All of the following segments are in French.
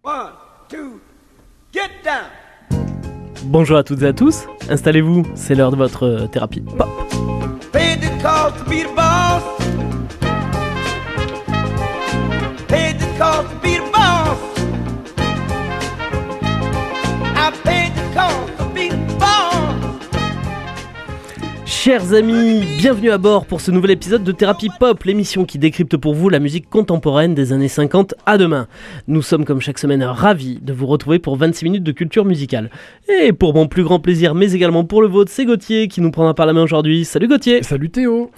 One, two, get down. Bonjour à toutes et à tous, installez-vous, c'est l'heure de votre thérapie pop. Paid the cost to be the boss. Paid the cost to be the boss. I paid the cost to be the boss. Chers amis, bienvenue à bord pour ce nouvel épisode de Thérapie Pop, l'émission qui décrypte pour vous la musique contemporaine des années 50 à demain. Nous sommes comme chaque semaine ravis de vous retrouver pour 26 minutes de culture musicale. Et pour mon plus grand plaisir, mais également pour le vôtre, c'est Gauthier qui nous prendra par la main aujourd'hui. Salut Gauthier. Salut Théo.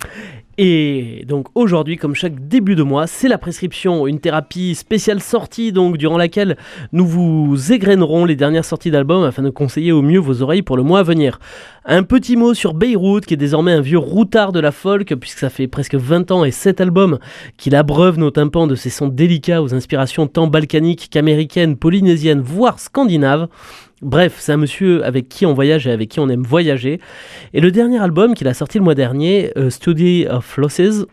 Et donc aujourd'hui, comme chaque début de mois, c'est la prescription, une thérapie spéciale sortie donc durant laquelle nous vous égrainerons les dernières sorties d'albums afin de conseiller au mieux vos oreilles pour le mois à venir. Un petit mot sur Beyrouth, qui est désormais un vieux routard de la folk, puisque ça fait presque 20 ans et 7 albums qu'il abreuve nos tympans de ses sons délicats aux inspirations tant balkaniques qu'américaines, polynésiennes, voire scandinaves. Bref, c'est un monsieur avec qui on voyage et avec qui on aime voyager. Et le dernier album qu'il a sorti le mois dernier, Study of Losses,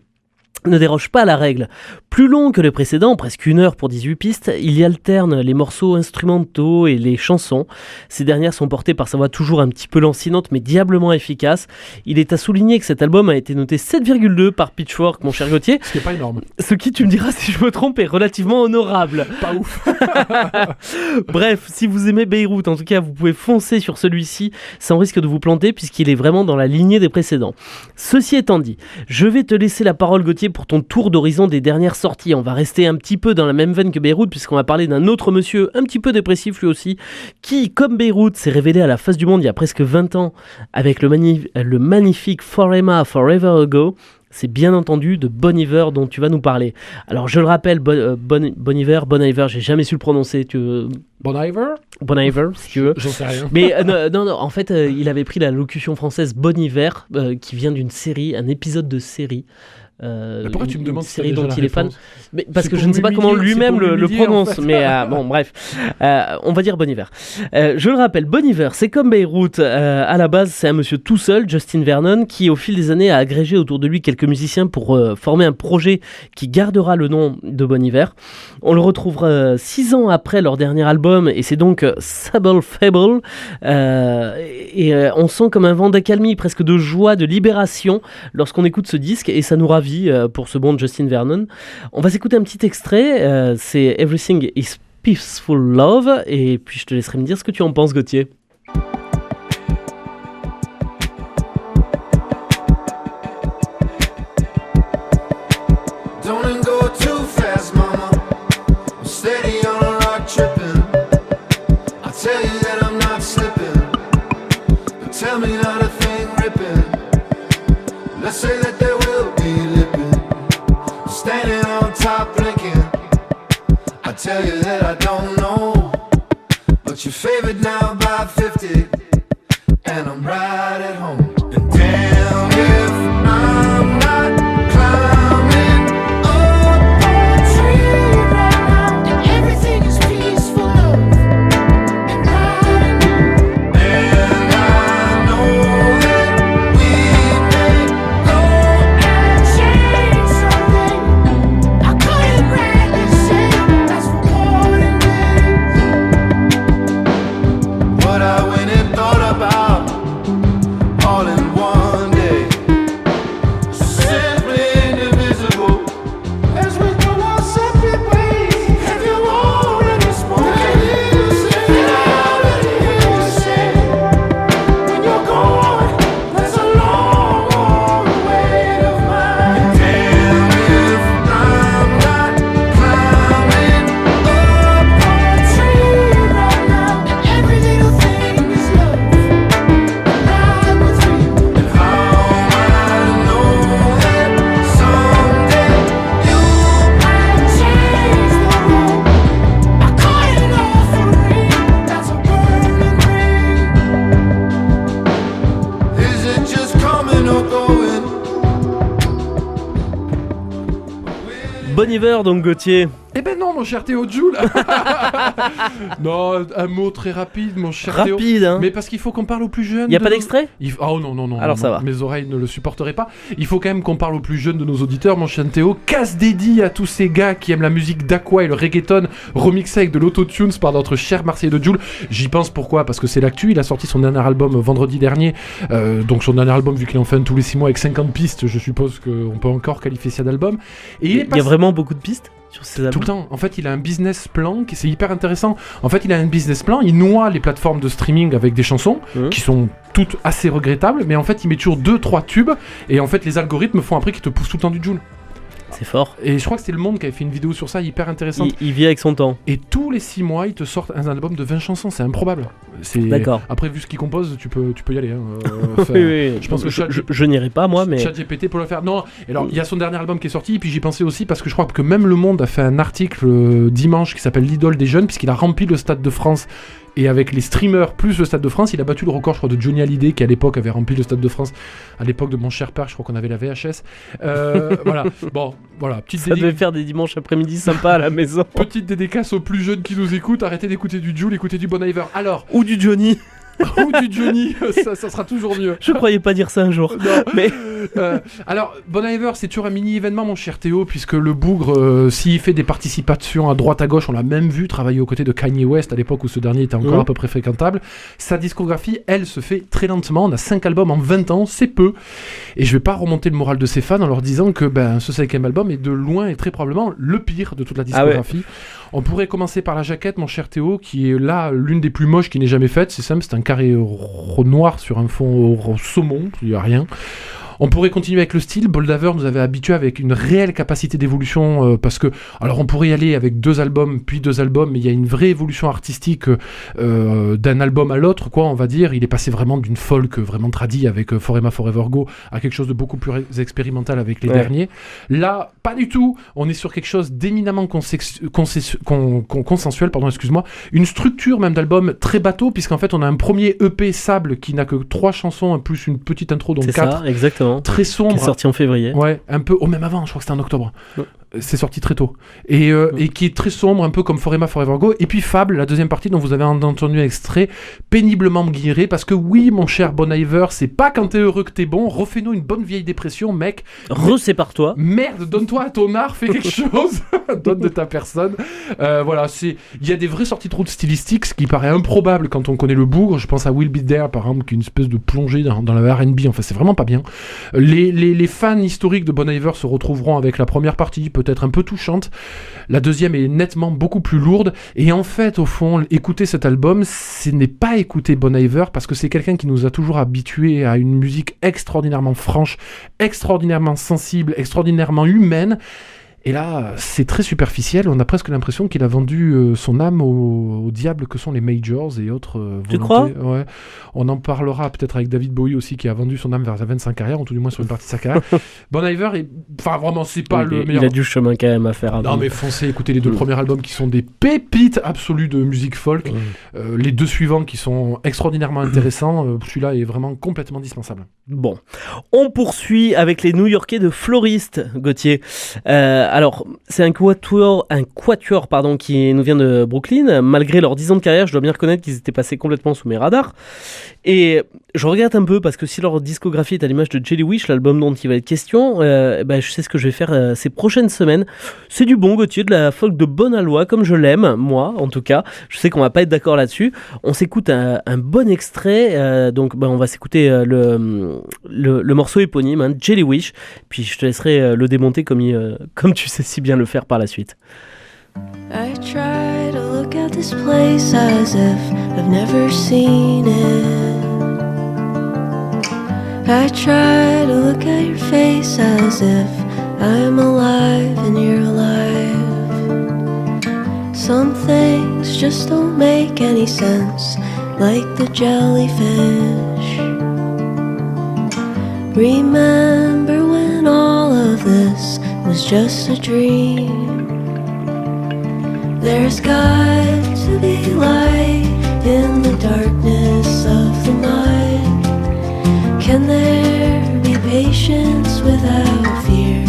ne déroge pas à la règle. Plus long que le précédent, presque 1 heure pour 18 pistes, il y alterne les morceaux instrumentaux et les chansons. Ces dernières sont portées par sa voix toujours un petit peu lancinante mais diablement efficace. Il est à souligner que cet album a été noté 7,2 par Pitchfork, mon cher Gauthier. Ce qui est pas énorme. Ce qui, tu me diras si je me trompe, est relativement honorable. Pas ouf. Bref, si vous aimez Beyrouth, en tout cas, vous pouvez foncer sur celui-ci sans risque de vous planter puisqu'il est vraiment dans la lignée des précédents. Ceci étant dit, je vais te laisser la parole, Gauthier, pour ton tour d'horizon des dernières sorties. On va rester un petit peu dans la même veine que Beyrouth puisqu'on va parler d'un autre monsieur un petit peu dépressif lui aussi qui, comme Beyrouth, s'est révélé à la face du monde il y a presque 20 ans avec le magnifique Forever Ago. C'est bien entendu de Bon Iver dont tu vas nous parler. Alors je le rappelle, Bon Iver, j'ai jamais su le prononcer. Bon Iver, si tu veux. J'en sais rien. Mais non, en fait, il avait pris la locution française Bon Iver, qui vient d'une série, un épisode de série. Pourquoi tu me demandes série si dont il est fan? Mais parce c'est que pour je ne sais pas comment lui-même le prononce. En fait. Mais bon, bref, on va dire Bon Iver. Je le rappelle, Bon Iver, c'est comme Beyrouth. À la base, c'est un monsieur tout seul, Justin Vernon, qui au fil des années a agrégé autour de lui quelques musiciens pour former un projet qui gardera le nom de Bon Iver. On le retrouvera 6 ans après leur dernier album, et c'est donc Sable Fable. On sent comme un vent d'accalmie, presque de joie, de libération lorsqu'on écoute ce disque, et ça nous ravit pour ce bon Justin Vernon. On va s'écouter un petit extrait, c'est Everything is Peaceful Love, et puis je te laisserai me dire ce que tu en penses, Gauthier. Don't go too fast, mama. I'm steady on a rock tripping. I tell you that I'm not slipping, but tell me not a thing ripping. Let's say that there will be lipping, standing on top blinking. I tell you that I don't know, but you're favored now by 50, and I'm right at home. And damn if I'm not climbing up a tree right now, and everything is peaceful love and right. And I know that we may go and change something. I couldn't really say that's for more than this. What I went and thought about all in one day, simply indivisible, as we go our separate ways. Have you already spoken? Did I already hear you say, when you're gone, there's a long, long wait of mine. Damn if I'm not climbing up a tree right now, and every little thing is love. Ride with me, and how am I to know that someday you might change the road? I caught an offering that's a burning ring. Is it just coming or going? Bon Iver, donc Gauthier. Eh ben non, mon cher Théo Joule. Non, un mot très rapide, mon cher Théo. Rapide, hein. Mais parce qu'il faut qu'on parle aux plus jeunes. Il n'y a pas d'extrait ? Oh non. Alors ça va. Mes oreilles ne le supporteraient pas. Il faut quand même qu'on parle aux plus jeunes de nos auditeurs, mon cher Théo. Casse dédié à tous ces gars qui aiment la musique d'Aqua et le reggaeton remixé avec de l'autotune par notre cher Marseillais de Joule. J'y pense pourquoi ? Parce que c'est l'actu. Il a sorti son dernier album vendredi dernier. Donc son dernier album, vu qu'il en fait un tous les 6 mois avec 50 pistes, je suppose qu'on peut encore qualifier ça d'album. Et il y a vraiment beaucoup de pistes sur ces albums. Tout le temps. En fait, il a un business plan qui c'est hyper intéressant. En fait, il a un business plan. Il noie les plateformes de streaming avec des chansons qui sont toutes assez regrettables, mais en fait, il met toujours 2-3 tubes. Et en fait, les algorithmes font après qu'ils te poussent tout le temps du Joule. C'est fort. Et je crois que c'était Le Monde qui avait fait une vidéo sur ça, hyper intéressante. Il vit avec son temps. Et tous les 6 mois, ils te sortent un album de 20 chansons, c'est improbable. D'accord. Après, vu ce qu'il compose, tu peux y aller. Oui. Je pense que je n'irai pas, moi, mais... ChatGPT pour le faire. Non, alors, il y a son dernier album qui est sorti, et puis j'y pensais aussi parce que je crois que même Le Monde a fait un article dimanche qui s'appelle L'idole des jeunes, puisqu'il a rempli le Stade de France. Et avec les streamers plus le Stade de France, il a battu le record, je crois, de Johnny Hallyday, qui à l'époque avait rempli le Stade de France. À l'époque de mon cher père, je crois qu'on avait la VHS. Voilà. Bon, voilà. Ça devait faire des dimanches après-midi sympas à la maison. Petite dédicace aux plus jeunes qui nous écoutent. Arrêtez d'écouter du Joule, écoutez du Bon Iver. Alors. Ou du Johnny. Ou du Johnny, ça sera toujours mieux. Je croyais pas dire ça un jour. Non. Mais... alors, Bon Iver, c'est toujours un mini-événement, mon cher Théo, puisque le bougre, s'il fait des participations à droite à gauche, on l'a même vu travailler aux côtés de Kanye West à l'époque où ce dernier était encore à peu près fréquentable. Sa discographie, elle, se fait très lentement. On a 5 albums en 20 ans, c'est peu. Et je vais pas remonter le moral de ses fans en leur disant que ce 5e album est de loin et très probablement le pire de toute la discographie. Ah ouais. On pourrait commencer par la jaquette, mon cher Théo, qui est là l'une des plus moches qui n'ait jamais faite. C'est simple, c'est un carré noir sur un fond saumon, il n'y a rien. On pourrait continuer avec le style. Boldaver nous avait habitués avec une réelle capacité d'évolution parce que, alors on pourrait y aller avec 2 albums, puis 2 albums, mais il y a une vraie évolution artistique d'un album à l'autre, quoi, on va dire. Il est passé vraiment d'une folk vraiment tradie avec Forever Go à quelque chose de beaucoup plus expérimental avec les derniers. Là, pas du tout. On est sur quelque chose d'éminemment consensuel, une structure même d'album très bateau, puisqu'en fait on a un premier EP Sable qui n'a que 3 chansons plus une petite intro, donc 4. C'est ça, exactement. Très sombre. Qui est sorti en février. Ouais, un peu, même avant, je crois que c'était en octobre. Ouais. C'est sorti très tôt. Et qui est très sombre, un peu comme Forever Go. Et puis Fable, la deuxième partie dont vous avez entendu un extrait, péniblement guiré, parce que oui, mon cher Bon Iver, c'est pas quand t'es heureux que t'es bon. Refais-nous une bonne vieille dépression, mec. Resépare-toi. Merde, donne-toi à ton art, fais quelque chose. Donne de ta personne. Voilà, il y a des vraies sorties de route stylistiques, ce qui paraît improbable quand on connaît le bougre. Je pense à Will Be There, par exemple, qui est une espèce de plongée dans la R&B. Enfin, c'est vraiment pas bien. Les fans historiques de Bon Iver se retrouveront avec la première partie, peut-être un peu touchante. La deuxième est nettement beaucoup plus lourde. Et en fait, au fond, écouter cet album, ce n'est pas écouter Bon Iver, parce que c'est quelqu'un qui nous a toujours habitués à une musique extraordinairement franche, extraordinairement sensible, extraordinairement humaine. Et là, c'est très superficiel. On a presque l'impression qu'il a vendu son âme au diable que sont les majors et autres volontés. Tu crois ? Ouais. On en parlera peut-être avec David Bowie aussi, qui a vendu son âme vers la fin de sa carrière, ou tout du moins sur une partie de sa carrière. Bon Iver, enfin vraiment, c'est pas le meilleur. Il a du chemin quand même à faire. Avant. Non mais foncez, écoutez les 2 premiers albums qui sont des pépites absolues de musique folk. Les 2 suivants qui sont extraordinairement intéressants. Celui-là est vraiment complètement dispensable. Bon, on poursuit avec les New-Yorkais de Florist, Gauthier. Alors, c'est un quatuor qui nous vient de Brooklyn. Malgré leurs 10 ans de carrière, je dois bien reconnaître qu'ils étaient passés complètement sous mes radars. Et je regrette un peu parce que si leur discographie est à l'image de Jelly Wish, l'album dont il va être question, je sais ce que je vais faire ces prochaines semaines. C'est du bon, Gauthier, de la folk de bonne aloi, comme je l'aime, moi en tout cas. Je sais qu'on va pas être d'accord là-dessus. On s'écoute un bon extrait, donc on va s'écouter le morceau éponyme, Jelly Wish, puis je te laisserai le démonter comme tu sais si bien le faire par la suite. I try to look at this place as if I've never seen it. I try to look at your face as if I'm alive and you're alive. Some things just don't make any sense, like the jellyfish. Remember when all of this was just a dream? There's got to be light in the darkness of the mind. Can there be patience without fear?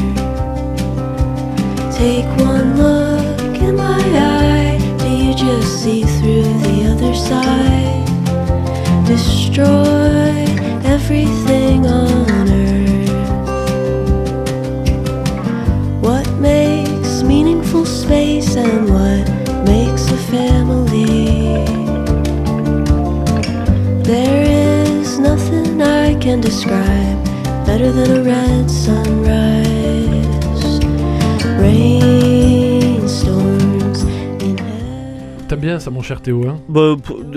Take one look in my see through the other side. Destroy everything on earth. What makes meaningful space and what makes a family? There is nothing I can describe better than a red sunrise. Rainstorms in heaven. T'aimes bien ça, mon cher Théo, hein? Bah,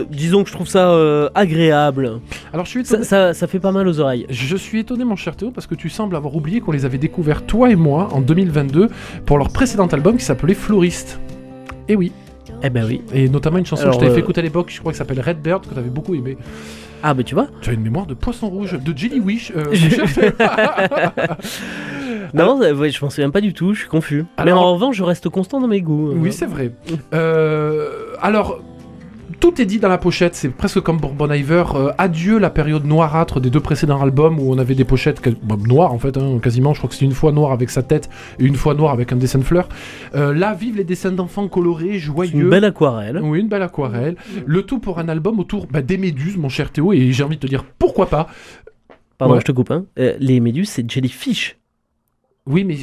disons que je trouve ça agréable. Alors, je suis étonné. Ça fait pas mal aux oreilles. Je suis étonné, mon cher Théo, parce que tu sembles avoir oublié qu'on les avait découverts, toi et moi, en 2022, pour leur précédent album qui s'appelait Floriste. Et oui. Eh ben oui. Et notamment une chanson Alors, que je t'avais fait écouter à l'époque, je crois que ça s'appelle Redbird, que t'avais beaucoup aimé. Ah bah tu vois. Tu as une mémoire de poisson rouge, de Jelly Wish. Non, ouais, je m'en souviens pas du tout, je suis confus. Alors- Mais en revanche, je reste constant dans mes goûts. Oui, c'est vrai. Alors, tout est dit dans la pochette, c'est presque comme pour Bon Iver. Adieu la période noirâtre des deux précédents albums où on avait des pochettes noires en fait, hein, quasiment. Je crois que c'était une fois noire avec sa tête et une fois noire avec un dessin de fleurs. Là, vive les dessins d'enfants colorés, C'est joyeux. une belle aquarelle. Oui, une belle aquarelle. Le tout pour un album autour des méduses, mon cher Théo, et j'ai envie de te dire pourquoi pas. Pardon, Ouais. je te coupe. Hein. Les méduses, c'est jellyfish. Oui, mais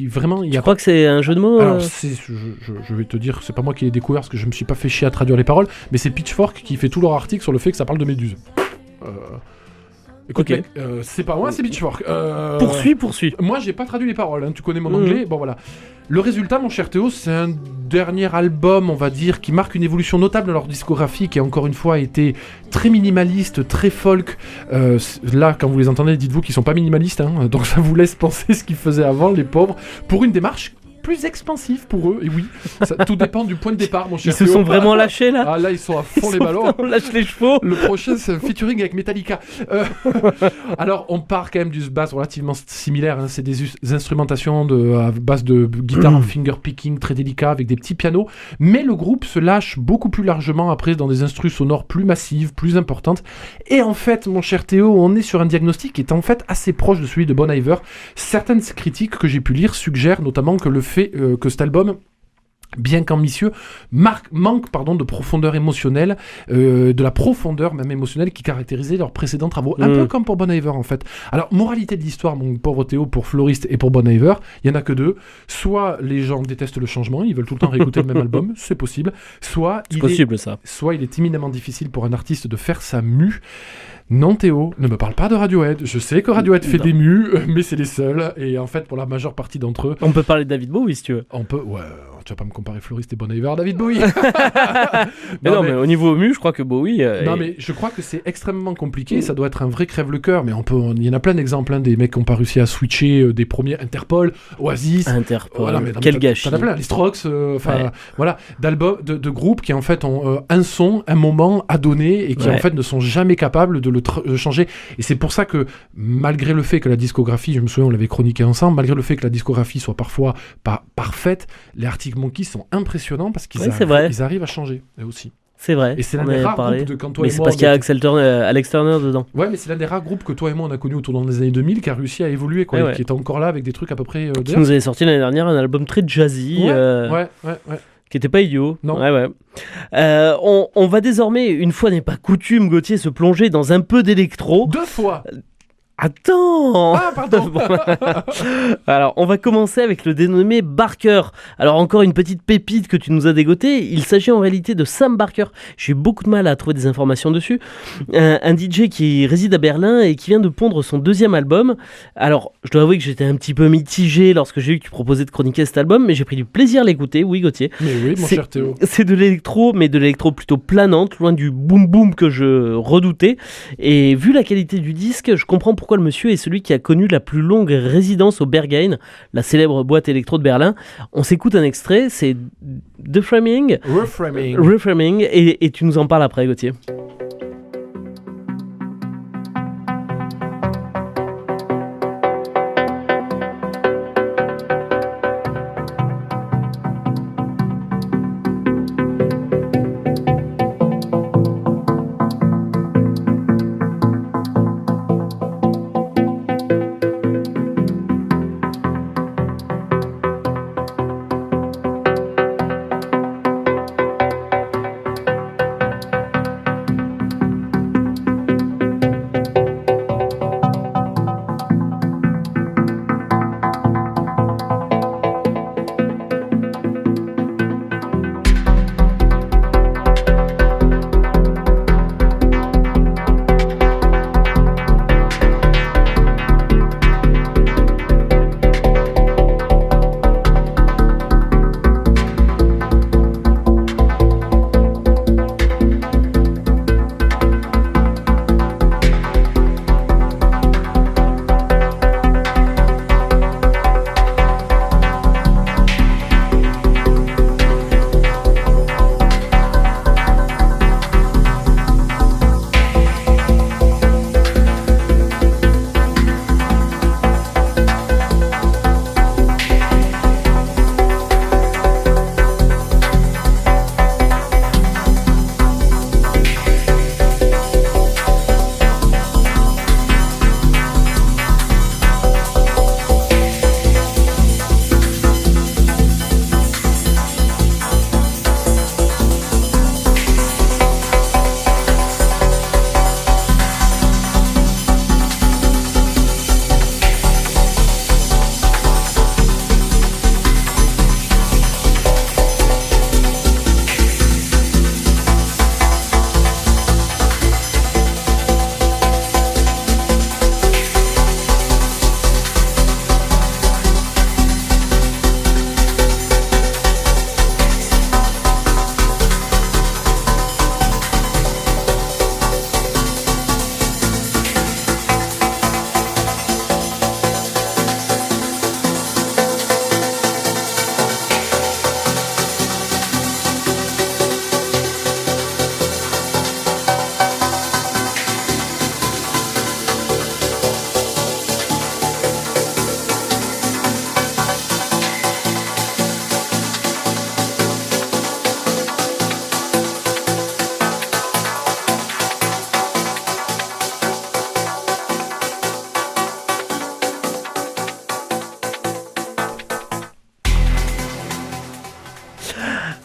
vraiment, il y Je a crois que c'est un jeu de mots. Alors, je vais te dire, c'est pas moi qui l'ai découvert parce que je me suis pas fait chier à traduire les paroles, mais c'est Pitchfork qui fait tout leur article sur le fait que ça parle de méduses. Écoute, Ok. mec, c'est pas moi, c'est Pitchfork. Poursuis. Moi, j'ai pas traduit les paroles, hein, tu connais mon Mhm. anglais, bon voilà. Le résultat, mon cher Théo, c'est un dernier album, on va dire, qui marque une évolution notable dans leur discographie, qui encore une fois a été très minimaliste, très folk. Là, quand vous les entendez, dites-vous qu'ils sont pas minimalistes, hein, donc ça vous laisse penser ce qu'ils faisaient avant, les pauvres, pour une démarche plus expansive pour eux, et oui, tout dépend du point de départ, mon cher Ils se Théo. sont vraiment lâchés là. Ah là, ils sont à fond les ballons. On lâche les chevaux. Le prochain, c'est un featuring avec Metallica. Alors, on part quand même d'une base relativement similaire. Hein. C'est des instrumentations à base de guitare en finger picking très délicat avec des petits pianos. Mais le groupe se lâche beaucoup plus largement après dans des instrus sonores plus massives, plus importantes. Et en fait, mon cher Théo, on est sur un diagnostic qui est en fait assez proche de celui de Bon Iver. Certaines critiques que j'ai pu lire suggèrent notamment que le fait que cet album, bien qu'ambitieux, manque de profondeur émotionnelle, de la profondeur même émotionnelle qui caractérisait leurs précédents travaux, un peu comme pour Bon Iver en fait. Alors, moralité de l'histoire, mon pauvre Théo, pour Floriste et pour Bon Iver, il y en a que deux. Soit les gens détestent le changement, ils veulent tout le temps réécouter le même album, c'est possible. Soit C'est possible ça. soit il est imminemment difficile pour un artiste de faire sa mue. Non Théo, ne me parle pas de Radiohead. Je sais que Radiohead fait des mues, mais c'est les seuls. Et en fait, pour la majeure partie d'entre eux, On peut parler de David Bowie si tu veux. on peut... Ouais, tu vas pas me comparer Floriste et Bon Iver à David Bowie. Mais non, mais au niveau mu, je crois que Bowie. Non, mais je crois que c'est extrêmement compliqué. Ça doit être un vrai crève-le-cœur. Mais il y en a plein d'exemples. Hein, des mecs qui n'ont pas réussi à switcher des premiers Interpol, Oasis. Interpol. Voilà, mais Quel gâchis. T'en as plein, les Strokes, Ouais. voilà, d'albums, de groupes qui en fait ont un son, un moment à donner et qui Ouais. en fait ne sont jamais capables de le changer. Et c'est pour ça que malgré le fait que la discographie, je me souviens, on l'avait chroniqué ensemble, malgré le fait que la discographie soit parfois pas parfaite, les Arctic Monkeys sont impressionnants parce qu'ils Ouais, c'est vrai. ils arrivent à changer, eux aussi. C'est vrai. Et c'est l'un on des avait rares parlé. groupes de quand toi Mais et c'est moi... parce on qu'il y a était- Alex Turner dedans. Ouais, mais c'est l'un des rares groupes que toi et moi on a connu autour des années 2000 qui a réussi à évoluer, quoi, Ouais, et ouais. qui est encore là avec des trucs à peu près... Qui bien. nous avait sorti l'année dernière un album très jazzy. Ouais. Qui était pas idiot. Non. Ouais. On va désormais, une fois n'est pas coutume, Gauthier, se plonger dans un peu d'électro. 2 fois. Attends. Ah, pardon. Alors, on va commencer avec le dénommé Barker. Alors, encore une petite pépite que tu nous as dégotée. Il s'agit en réalité de Sam Barker. J'ai eu beaucoup de mal à trouver des informations dessus. Un DJ qui réside à Berlin et qui vient de pondre son deuxième album. Alors, je dois avouer que j'étais un petit peu mitigé lorsque j'ai vu que tu proposais de chroniquer cet album, mais j'ai pris du plaisir à l'écouter. Oui, Gauthier. Mais oui, mon cher Théo. C'est de l'électro, mais de l'électro plutôt planante, loin du boom boom que je redoutais. Et vu la qualité du disque, je comprends pourquoi le monsieur est celui qui a connu la plus longue résidence au Berghain, la célèbre boîte électro de Berlin. On s'écoute un extrait, c'est The Framing, Reframing, et tu nous en parles après, Gauthier.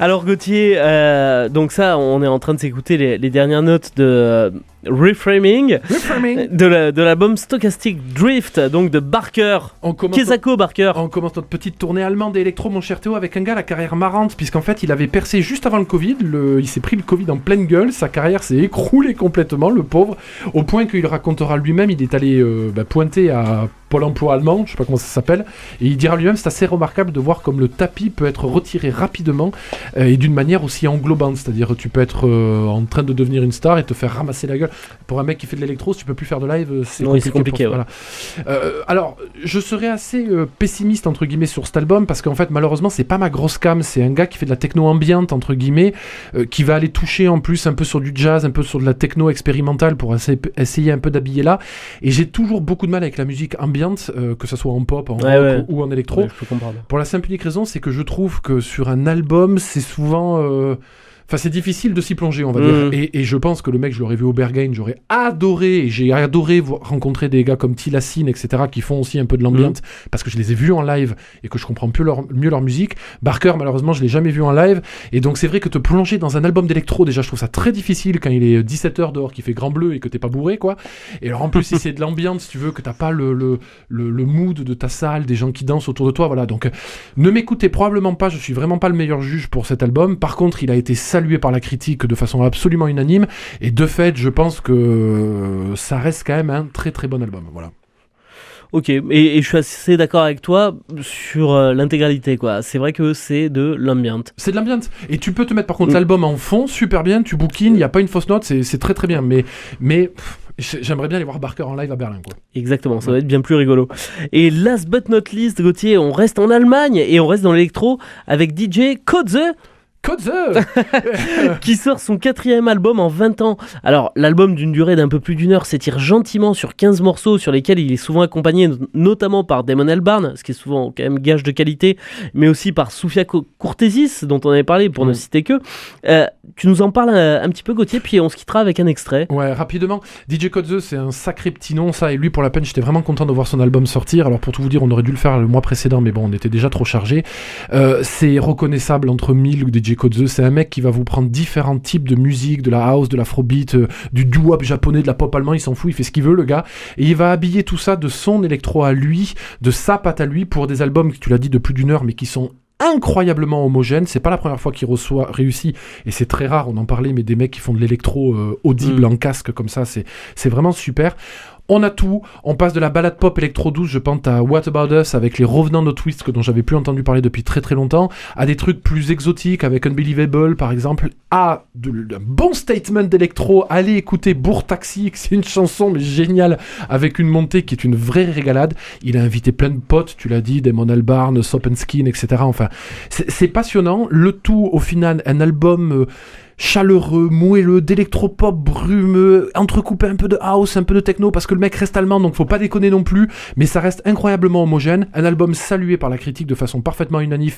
Alors Gauthier, donc ça, on est en train de s'écouter les dernières notes de Reframing, de l'album Stochastic Drift, donc de Barker, Kezako Barker. On commence notre petite tournée allemande et électro, mon cher Théo, avec un gars à la carrière marrante, puisqu'en fait il avait percé juste avant le Covid, il s'est pris le Covid en pleine gueule, sa carrière s'est écroulée complètement, le pauvre, au point qu'il racontera lui-même, il est allé pointer à Pôle emploi allemand, je sais pas comment ça s'appelle, et il dira lui-même, c'est assez remarquable de voir comme le tapis peut être retiré rapidement et d'une manière aussi englobante, c'est-à-dire tu peux être en train de devenir une star et te faire ramasser la gueule. Pour un mec qui fait de l'électro, si tu peux plus faire de live, c'est compliqué. Ouais. Voilà. Alors, je serais assez pessimiste entre guillemets sur cet album parce qu'en fait, malheureusement, c'est pas ma grosse cam, c'est un gars qui fait de la techno ambiante entre guillemets, qui va aller toucher en plus un peu sur du jazz, un peu sur de la techno expérimentale pour essayer un peu d'habiller là. Et j'ai toujours beaucoup de mal avec la musique ambiante. Que ce soit en pop, en rock ou en électro. Ouais, je peux comprendre. Pour la simple et unique raison, c'est que je trouve que sur un album, c'est souvent... Enfin, c'est difficile de s'y plonger, on va dire. Et je pense que le mec, je l'aurais vu au Berghain, j'aurais adoré, et j'ai adoré rencontrer des gars comme Tilassine, etc., qui font aussi un peu de l'ambiance, parce que je les ai vus en live, et que je comprends mieux leur musique. Barker, malheureusement, je l'ai jamais vu en live, et donc c'est vrai que te plonger dans un album d'électro, déjà, je trouve ça très difficile quand il est 17h dehors, qu'il fait grand bleu, et que t'es pas bourré, quoi. Et alors, en plus, si c'est de l'ambiance, si tu veux, que t'as pas le mood de ta salle, des gens qui dansent autour de toi, voilà. Donc, ne m'écoutez probablement pas, je suis vraiment pas le meilleur juge pour cet album. Par contre, il a été salué par la critique de façon absolument unanime, et de fait je pense que ça reste quand même un très très bon album, voilà. Ok, et je suis assez d'accord avec toi sur l'intégralité, quoi. C'est vrai que c'est de l'ambient. C'est de l'ambient, et tu peux te mettre par contre l'album en fond, super bien, tu bookines, il n'y a pas une fausse note, c'est très très bien, mais j'aimerais bien aller voir Barker en live à Berlin, quoi. Exactement, ça va être bien plus rigolo. Et last but not least, Gauthier, on reste en Allemagne, et on reste dans l'électro avec DJ Kotze qui sort son 4e album en 20 ans. Alors, l'album d'une durée d'un peu plus d'une heure s'étire gentiment sur 15 morceaux sur lesquels il est souvent accompagné notamment par Damon Albarn, ce qui est souvent quand même gage de qualité, mais aussi par Soufia Courtesis, dont on avait parlé pour ne citer que. Tu nous en parles un petit peu, Gauthier, puis on se quittera avec un extrait. Ouais, rapidement. DJ Kotze, c'est un sacré petit nom, ça, et lui, pour la peine, j'étais vraiment content de voir son album sortir. Alors, pour tout vous dire, on aurait dû le faire le mois précédent, mais bon, on était déjà trop chargé. C'est reconnaissable entre mille DJ Kotze, c'est un mec qui va vous prendre différents types de musique, de la house, de l'afrobeat, du doo-wop japonais, de la pop allemand, il s'en fout, il fait ce qu'il veut, le gars, et il va habiller tout ça de son électro à lui, de sa patte à lui, pour des albums, tu l'as dit, de plus d'une heure, mais qui sont incroyablement homogène. C'est pas la première fois qu'il réussit, et c'est très rare, on en parlait, mais des mecs qui font de l'électro audible en casque comme ça, c'est vraiment super. On a tout, on passe de la balade pop électro douce, je pense à What About Us avec les revenants de Twist dont j'avais plus entendu parler depuis très très longtemps, à des trucs plus exotiques avec Unbelievable par exemple, à un bon statement d'électro. Allez écouter Bourg Taxi, c'est une chanson mais géniale avec une montée qui est une vraie régalade. Il a invité plein de potes, tu l'as dit, Damon Albarn, Sopenskin, etc. Enfin, c'est passionnant. Le tout au final, un album chaleureux, moelleux, d'électropop brumeux, entrecoupé un peu de house, un peu de techno, parce que le mec reste allemand, donc faut pas déconner non plus, mais ça reste incroyablement homogène. Un album salué par la critique de façon parfaitement unanime.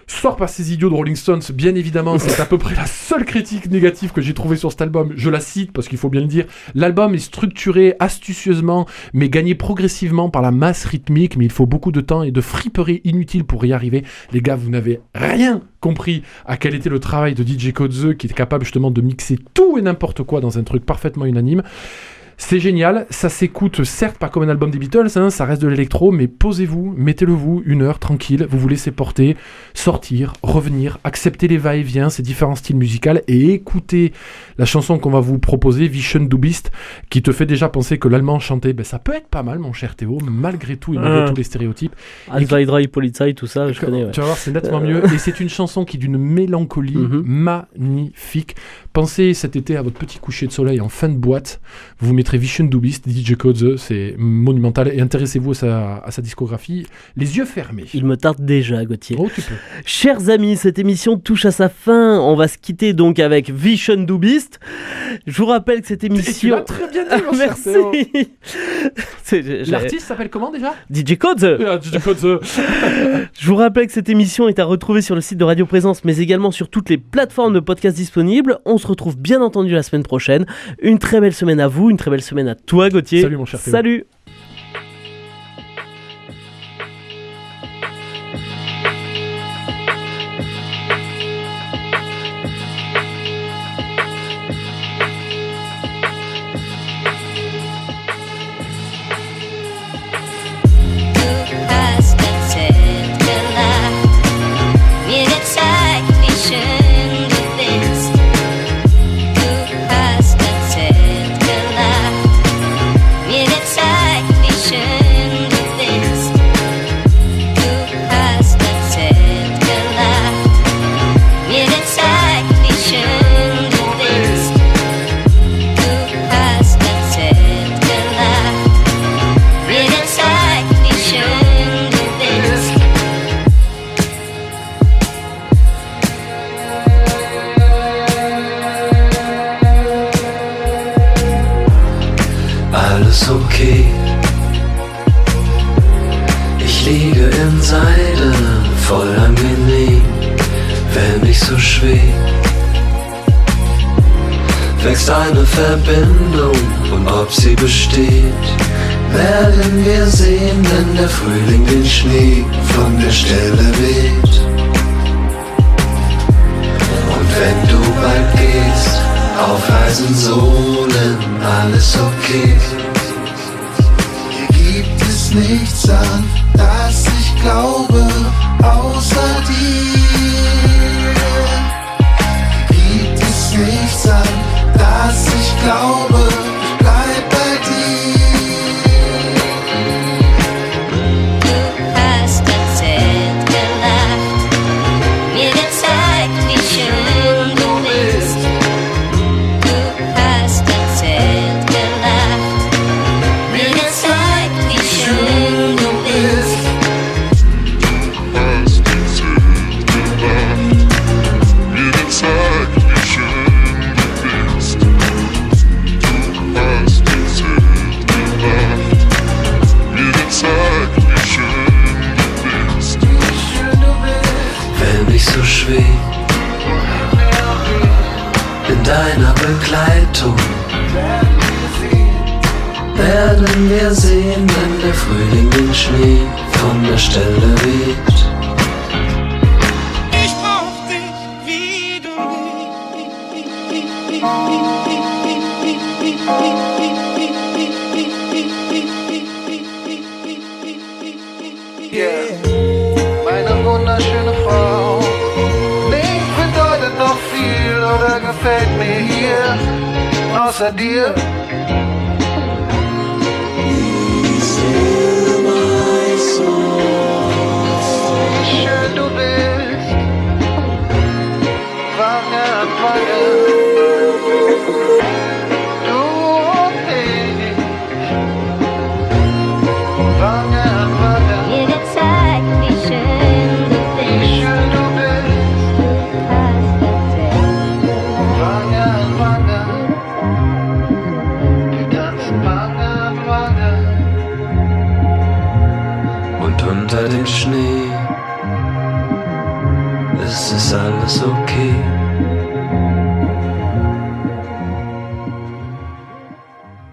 Sort par ces idiots de Rolling Stones, bien évidemment, c'est à peu près la seule critique négative que j'ai trouvée sur cet album. Je la cite parce qu'il faut bien le dire. L'album est structuré astucieusement, mais gagné progressivement par la masse rythmique, mais il faut beaucoup de temps et de friperie inutile pour y arriver. Les gars, vous n'avez rien compris à quel était le travail de DJ Kotze, qui est capable justement de mixer tout et n'importe quoi dans un truc parfaitement unanime. C'est génial, ça s'écoute certes pas comme un album des Beatles, hein, ça reste de l'électro, mais posez-vous, mettez-le vous, une heure, tranquille, vous vous laissez porter, sortir, revenir, accepter les va-et-vient, ces différents styles musicaux, et écoutez la chanson qu'on va vous proposer, Vision du Beast, qui te fait déjà penser que l'allemand chanté, ben ça peut être pas mal mon cher Théo, malgré tout et malgré tous les stéréotypes. Alzheimer, Polizei, tout ça, je connais. Ouais. Tu vas voir, c'est nettement mieux, et c'est une chanson qui est d'une mélancolie magnifique. Pensez cet été à votre petit coucher de soleil en fin de boîte, vous mettez Vision du Beast, DJ Kotze, c'est monumental, et intéressez-vous à sa discographie, les yeux fermés. Il me tarde déjà, Gauthier. Oh, tu peux. Chers amis, cette émission touche à sa fin. On va se quitter donc avec Vision du Beast. Je vous rappelle que cette émission... Et tu l'as très bien dit, mon cher Théo. Merci. L'artiste s'appelle comment déjà ? DJ Kotze. DJ Kotze. Je vous rappelle que cette émission est à retrouver sur le site de Radio Présence, mais également sur toutes les plateformes de podcast disponibles. On se retrouve bien entendu la semaine prochaine. Une très belle semaine à vous, une très belle semaine à toi, Gauthier. Salut mon cher Théo. Salut. alles okay. Ich liege in Seide, voll angenehm, wenn ich so schweb. Wächst eine Verbindung und ob sie besteht, werden wir sehen, wenn der Frühling den Schnee von der Stelle weht. Und wenn du bald gehst, auf leisen Sohlen, alles okay. Hier gibt es nichts an, das ich glaube, außer dir. Hier gibt es nichts an, das ich glaube, ich bleib bei dir. Du hast erzählt, gelacht, mir gezeigt, wie schön du bist. Du hast erzählt, gelacht, mir gezeigt, wie schön du bist. Mir gezeigt, wie schön du bist. Du hast erzählt, gelacht, mir gezeigt, wie schön du bist. Wenn ich so schweb in deiner Begleitung, werden wir sehen, wenn der Frühling den Schnee von der Stelle weht. Ich brauch dich, wie du Yeah. Meine wunderschöne Frau, nichts bedeutet noch viel oder gefällt mir hier, außer dir. Wie schön du bist, Wange an Wange, du und ich, Wange an Wange. Mir gezeigt, wie schön du Wie bist. schön du bist, Du hast erzählt, gelacht. Wange an Wange, wir tanzen Wange an Wange. Und unter dem Schnee ist es alles okay.